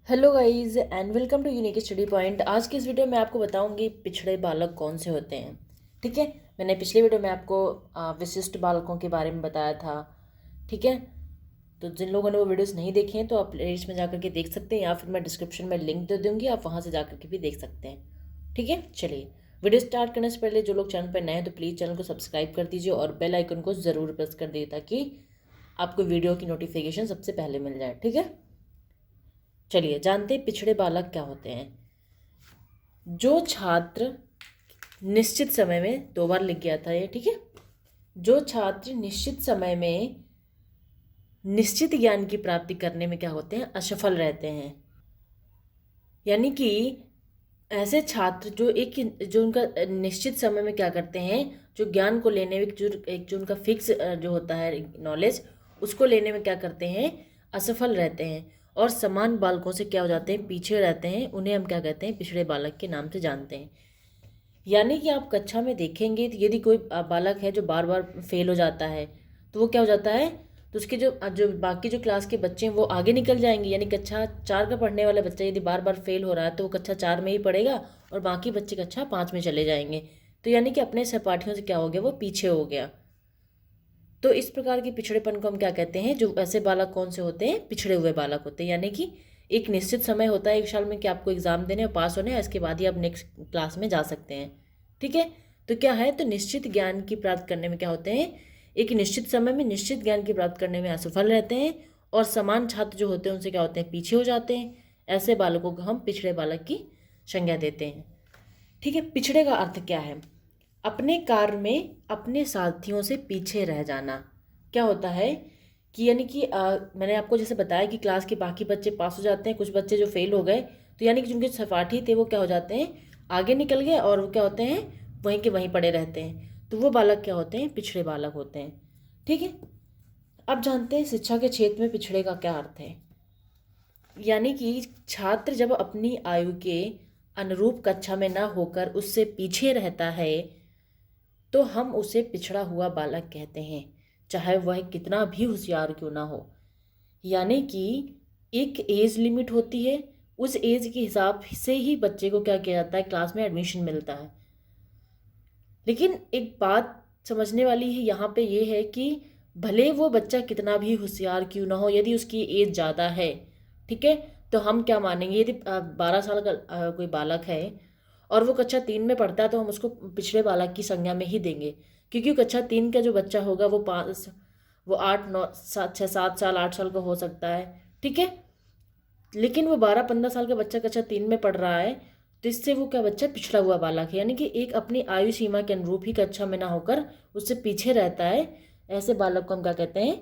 Hello guys and welcome to unique study point. आज की इस वीडियो में आपको बताऊंगी पिछड़े बालक कौन से होते हैं। ठीक है, मैंने पिछले वीडियो में आपको विशिष्ट बालकों के बारे में बताया था। ठीक है, तो जिन लोगों ने वो वीडियोस नहीं देखे हैं तो आप प्लेलिस्ट में जाकर के देख सकते हैं, या फिर मैं डिस्क्रिप्शन में लिंक दे दूँगी, आप वहाँ से जाकर के भी देख सकते हैं। ठीक है, चलिए वीडियो स्टार्ट करने से पहले जो लोग चैनल पर नए हैं तो प्लीज़ चैनल को सब्सक्राइब कर दीजिए और बेल आइकन को ज़रूर प्रेस कर दीजिए ताकि आपको वीडियो की नोटिफिकेशन सबसे पहले मिल जाए। ठीक है, चलिए जानते हैं पिछड़े बालक क्या होते हैं। जो छात्र निश्चित समय में, 2 बार लिख गया था ये, ठीक है। जो छात्र निश्चित समय में निश्चित ज्ञान की प्राप्ति करने में क्या होते हैं, असफल रहते हैं। यानी कि ऐसे छात्र जो उनका निश्चित समय में क्या करते हैं, जो ज्ञान को लेने में जो उनका फिक्स जो होता है नॉलेज, उसको लेने में क्या करते हैं, असफल रहते हैं और समान बालकों से क्या हो जाते हैं, पीछे रहते हैं। उन्हें हम क्या कहते हैं, पिछड़े बालक के नाम से जानते हैं। यानी कि आप कक्षा में देखेंगे तो यदि कोई बालक है जो बार बार फेल हो जाता है तो वो क्या हो जाता है, तो उसके जो जो बाकी जो क्लास के बच्चे हैं वो आगे निकल जाएंगे। यानी कक्षा 4 का पढ़ने वाला बच्चा यदि बार बार फेल हो रहा है तो वो कक्षा 4 में ही पढ़ेगा और बाकी बच्चे कक्षा 5 में चले जाएंगे। तो यानी कि अपने सहपाठियों से क्या हो गया, वो पीछे हो गया। तो इस प्रकार के पिछड़ेपन को हम क्या कहते हैं, जो ऐसे बालक कौन से होते हैं, पिछड़े हुए बालक होते हैं। यानी कि एक निश्चित समय होता है 1 साल में कि आपको एग्जाम देने और पास होने, इसके बाद ही आप नेक्स्ट क्लास में जा सकते हैं। ठीक है, तो क्या है, तो निश्चित ज्ञान की प्राप्त करने में क्या होते हैं, एक निश्चित समय में निश्चित ज्ञान की प्राप्त करने में असफल रहते हैं और समान छात्र जो होते हैं उनसे क्या होते हैं, पीछे हो जाते हैं। ऐसे बालकों को हम पिछड़े बालक की संज्ञा देते हैं। ठीक है, पिछड़े का अर्थ क्या है, अपने कार्य में अपने साथियों से पीछे रह जाना। क्या होता है कि यानी कि मैंने आपको जैसे बताया कि क्लास के बाकी बच्चे पास हो जाते हैं, कुछ बच्चे जो फेल हो गए तो यानी कि जिनके सहपाठी थे वो क्या हो जाते हैं, आगे निकल गए और वो क्या होते हैं, वहीं के वहीं पड़े रहते हैं। तो वो बालक क्या होते हैं, पिछड़े बालक होते हैं। ठीक है, अब जानते हैं शिक्षा के क्षेत्र में पिछड़े का क्या अर्थ है। यानी कि छात्र जब अपनी आयु के अनुरूप कक्षा में ना होकर उससे पीछे रहता है तो हम उसे पिछड़ा हुआ बालक कहते हैं, चाहे वह कितना भी होशियार क्यों ना हो। यानी कि एक एज लिमिट होती है, उस एज के हिसाब से ही बच्चे को क्या किया जाता है, क्लास में एडमिशन मिलता है। लेकिन एक बात समझने वाली है यहाँ पे ये है कि भले वो बच्चा कितना भी होशियार क्यों ना हो, यदि उसकी एज ज़्यादा है, ठीक है, तो हम क्या मानेंगे, यदि 12 साल का कोई बालक है और वो कक्षा 3 में पढ़ता है तो हम उसको पिछड़े बालक की संज्ञा में ही देंगे। क्योंकि कक्षा 3 का जो बच्चा होगा वो 8 9 7 6 7 साल 8 साल का हो सकता है। ठीक है, लेकिन वो 12 15 साल का बच्चा कक्षा 3 में पढ़ रहा है तो इससे वो क्या, बच्चा पिछड़ा हुआ बालक है। यानी कि एक अपनी आयु सीमा के अनुरूप ही कक्षा में ना होकर उससे पीछे रहता है। ऐसे बालक को हम क्या कहते हैं,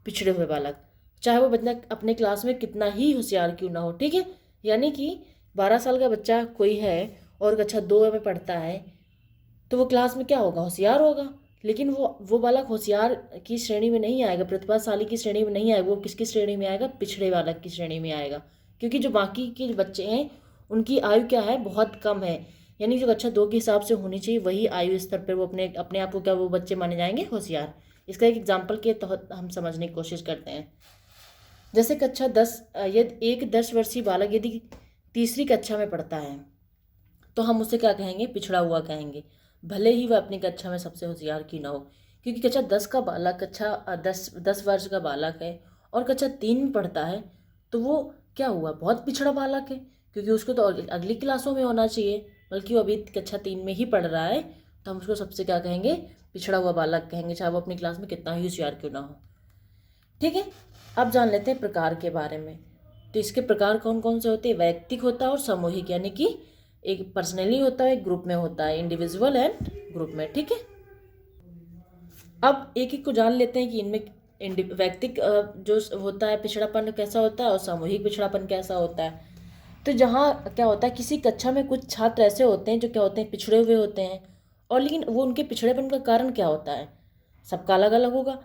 पिछड़े हुए बालक, चाहे वो बच्चा अपने क्लास में कितना ही होशियार क्यों ना हो। ठीक है, यानी कि 12 साल का बच्चा कोई है और कक्षा 2 में पढ़ता है तो वो क्लास में क्या होगा, होशियार होगा। लेकिन वो बालक होशियार की श्रेणी में नहीं आएगा, प्रतिभाशाली की श्रेणी में नहीं आएगा। वो किसकी श्रेणी में आएगा, पिछड़े बालक की श्रेणी में आएगा। क्योंकि जो बाकी के बच्चे हैं उनकी आयु क्या है, बहुत कम है। यानी जो कक्षा 2 के हिसाब से होनी चाहिए वही आयु स्तर पर वो अपने अपने आप को क्या, वो बच्चे माने जाएंगे होशियार। इसका एक एग्जाम्पल के तहत हम समझने की कोशिश करते हैं। जैसे कक्षा 10, यदि एक 10 वर्षीय बालक यदि तीसरी कक्षा में पढ़ता है तो हम उसे क्या कहेंगे, पिछड़ा हुआ कहेंगे, भले ही वह अपनी कक्षा में सबसे होशियार क्यों ना हो। क्योंकि कक्षा 10 का बालक, कक्षा 10 वर्ष का बालक है और कक्षा 3 में पढ़ता है तो वो क्या हुआ, बहुत पिछड़ा बालक है। क्योंकि उसको तो अगली क्लासों में होना चाहिए, बल्कि वो अभी कक्षा 3 में ही पढ़ रहा है। तो हम उसको सबसे क्या कहेंगे, पिछड़ा हुआ बालक कहेंगे, चाहे वो अपनी क्लास में कितना ही होशियार क्यों ना हो। ठीक है, अब जान लेते हैं प्रकार के बारे में। तो इसके प्रकार कौन कौन से होते हैं, वैयक्तिक होता है और सामूहिक। यानी कि एक पर्सनली होता है, एक ग्रुप में होता है, इंडिविजुअल एंड ग्रुप में। ठीक है, अब एक एक को जान लेते हैं कि इनमें वैयक्तिक जो होता है पिछड़ापन कैसा होता है और सामूहिक पिछड़ापन कैसा होता है। तो जहाँ क्या होता है, किसी कक्षा में कुछ छात्र ऐसे होते हैं जो क्या होते हैं, पिछड़े हुए होते हैं। और लेकिन वो उनके पिछड़ेपन का कारण क्या होता है, सबका अलग अलग होगा।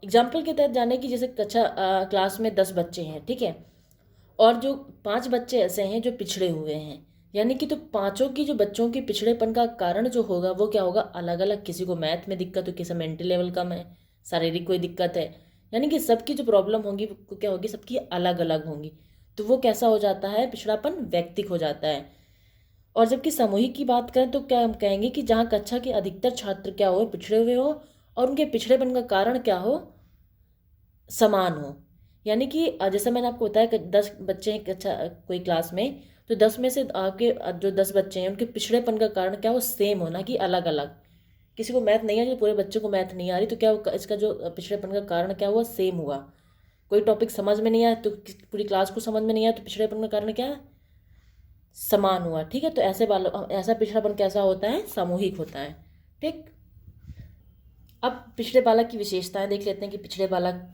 एग्जाम्पल के तहत जाने की, जैसे क्लास में 10 बच्चे हैं, ठीक है, और जो 5 बच्चे ऐसे हैं जो पिछड़े हुए हैं। यानी कि तो पांचों की जो बच्चों के पिछड़ेपन का कारण जो होगा वो क्या होगा, अलग अलग। किसी को मैथ में दिक्कत हो, किसी मेंटल लेवल कम है, शारीरिक कोई दिक्कत है। यानी कि सबकी जो प्रॉब्लम होंगी वो क्या होगी, सबकी अलग अलग होंगी। तो वो कैसा हो जाता है, पिछड़ापन वैयक्तिक हो जाता है। और जबकि सामूहिक की बात करें तो क्या हम कहेंगे कि जहाँ कक्षा के अधिकतर छात्र क्या हो, पिछड़े हुए हो, और उनके पिछड़ेपन का कारण क्या हो, समान हो। यानी कि जैसे मैंने आपको बताया कि 10 बच्चे हैं कक्षा कोई क्लास में, तो 10 में से आपके जो 10 बच्चे हैं उनके पिछड़ेपन का कारण क्या हो, सेम हो, ना कि अलग अलग। किसी को मैथ नहीं आ रही, पूरे बच्चों को मैथ नहीं आ रही, तो क्या इसका जो पिछड़ेपन का कारण क्या हुआ, सेम हुआ। कोई टॉपिक समझ में नहीं आया तो पूरी क्लास को समझ में नहीं आया, तो पिछड़ेपन का कारण क्या है, समान हुआ। ठीक है, तो ऐसा पिछड़ापन कैसा होता है, सामूहिक होता है। ठीक, अब पिछड़े बालक की विशेषताएं देख लेते हैं कि पिछड़े बालक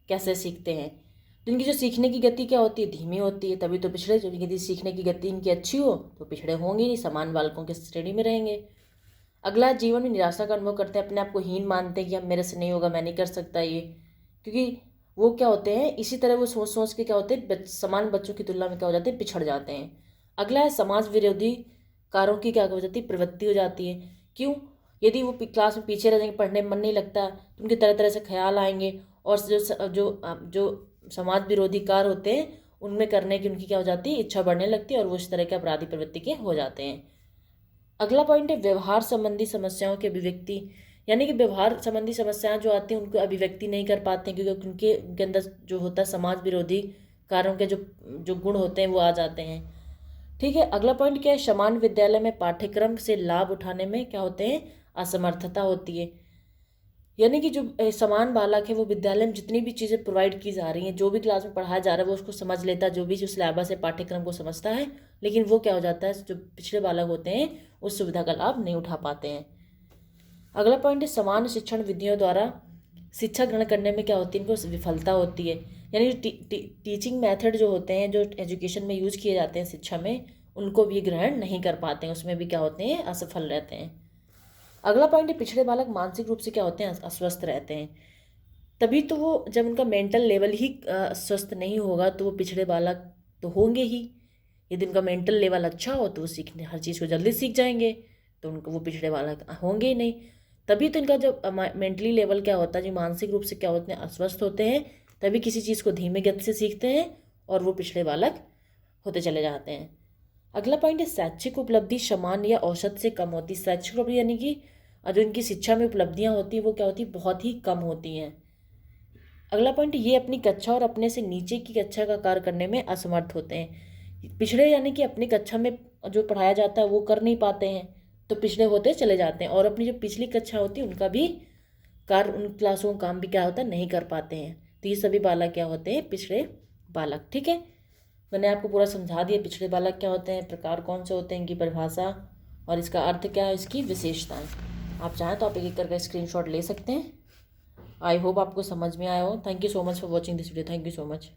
कैसे सीखते हैं। तो इनकी जो सीखने की गति क्या होती है, धीमी होती है, तभी तो पिछड़े। जो यदि सीखने की गति इनकी अच्छी हो तो पिछड़े होंगे नहीं, समान बालकों के श्रेणी में रहेंगे। अगला, जीवन में निराशा का अनुभव करते हैं, अपने आप को हीन मानते हैं कि अब मेरे से नहीं होगा, मैं नहीं कर सकता ये। क्योंकि वो क्या होते हैं, इसी तरह वो सोच सोच के क्या होते हैं, समान बच्चों की तुलना में क्या हो जाते हैं, पिछड़ जाते हैं। अगला है, समाज विरोधी कार्यों की क्या हो जाती है, प्रवृत्ति हो जाती है। क्यों, यदि वो क्लास में पीछे रह जाएंगे, पढ़ने में मन नहीं लगता, तो उनके तरह तरह से ख्याल आएंगे, और जो समाज विरोधी कार्य होते हैं उनमें करने की उनकी क्या हो जाती है, इच्छा बढ़ने लगती है, और वो इस तरह के अपराधी प्रवृत्ति के हो जाते हैं। अगला पॉइंट है व्यवहार संबंधी समस्याओं की अभिव्यक्ति। यानी कि व्यवहार संबंधी समस्याएं जो आती हैं उनको अभिव्यक्ति नहीं कर पाते हैं, क्योंकि उनके अंदर जो होता है समाज विरोधी कार्यों के जो जो गुण होते हैं वो आ जाते हैं। ठीक है, अगला पॉइंट क्या है, समान विद्यालय में पाठ्यक्रम से लाभ उठाने में क्या होते हैं, असमर्थता होती है। यानी कि जो समान बालक है वो विद्यालय में जितनी भी चीज़ें प्रोवाइड की जा रही हैं, जो भी क्लास में पढ़ाया जा रहा है वो उसको समझ लेता है, जो भी जो सिलेबस है पाठ्यक्रम को समझता है, लेकिन वो क्या हो जाता है, जो पिछड़े बालक होते हैं उस सुविधा का लाभ नहीं उठा पाते हैं। अगला पॉइंट है, समान शिक्षण विधियों द्वारा शिक्षा ग्रहण करने में क्या होती है, इनको विफलता होती है। यानी टीचिंग मेथड जो होते हैं, जो एजुकेशन में यूज किए जाते हैं शिक्षा में, उनको भी ग्रहण नहीं कर पाते हैं, उसमें भी क्या होते हैं, असफल रहते हैं। अगला पॉइंट है, पिछड़े बालक मानसिक रूप से क्या होते हैं, अस्वस्थ रहते हैं। तभी तो वो, जब उनका मेंटल लेवल ही स्वस्थ नहीं होगा तो वो पिछड़े बालक तो होंगे ही। यदि उनका मेंटल लेवल अच्छा हो तो वो सीखने हर चीज़ को जल्दी सीख जाएंगे, तो उनको वो पिछड़े बालक होंगे ही नहीं। तभी तो इनका जब मेंटली लेवल क्या होता है, जो मानसिक रूप से क्या होते हैं, अस्वस्थ होते हैं, तभी किसी चीज़ को धीमे गति से सीखते हैं और वो पिछड़े बालक होते चले जाते हैं। अगला पॉइंट है, शैक्षिक उपलब्धि समान या औसत से कम होती है। शैक्षिक उपलब्धि यानी कि जो इनकी शिक्षा में उपलब्धियां होती हैं वो क्या होती है, बहुत ही कम होती हैं। अगला पॉइंट, ये अपनी कक्षा और अपने से नीचे की कक्षा का कार्य करने में असमर्थ होते हैं। पिछड़े यानी कि अपनी कक्षा में जो पढ़ाया जाता है वो कर नहीं पाते हैं, तो पिछड़े होते चले जाते हैं, और अपनी जो पिछली कक्षा होती है उनका भी कार्य, उन क्लासों का काम भी क्या होता है, नहीं कर पाते हैं। तो ये सभी बालक क्या होते हैं, पिछड़े बालक। ठीक है, मैंने आपको पूरा समझा दिया पिछड़े बालक क्या होते हैं, प्रकार कौन से होते हैं, इनकी परिभाषा और इसका अर्थ क्या है, इसकी विशेषताएं। आप चाहें तो आप एक एक करके स्क्रीनशॉट ले सकते हैं। आई होप आपको समझ में आया हो। Thank you so much for watching this video. Thank you so much.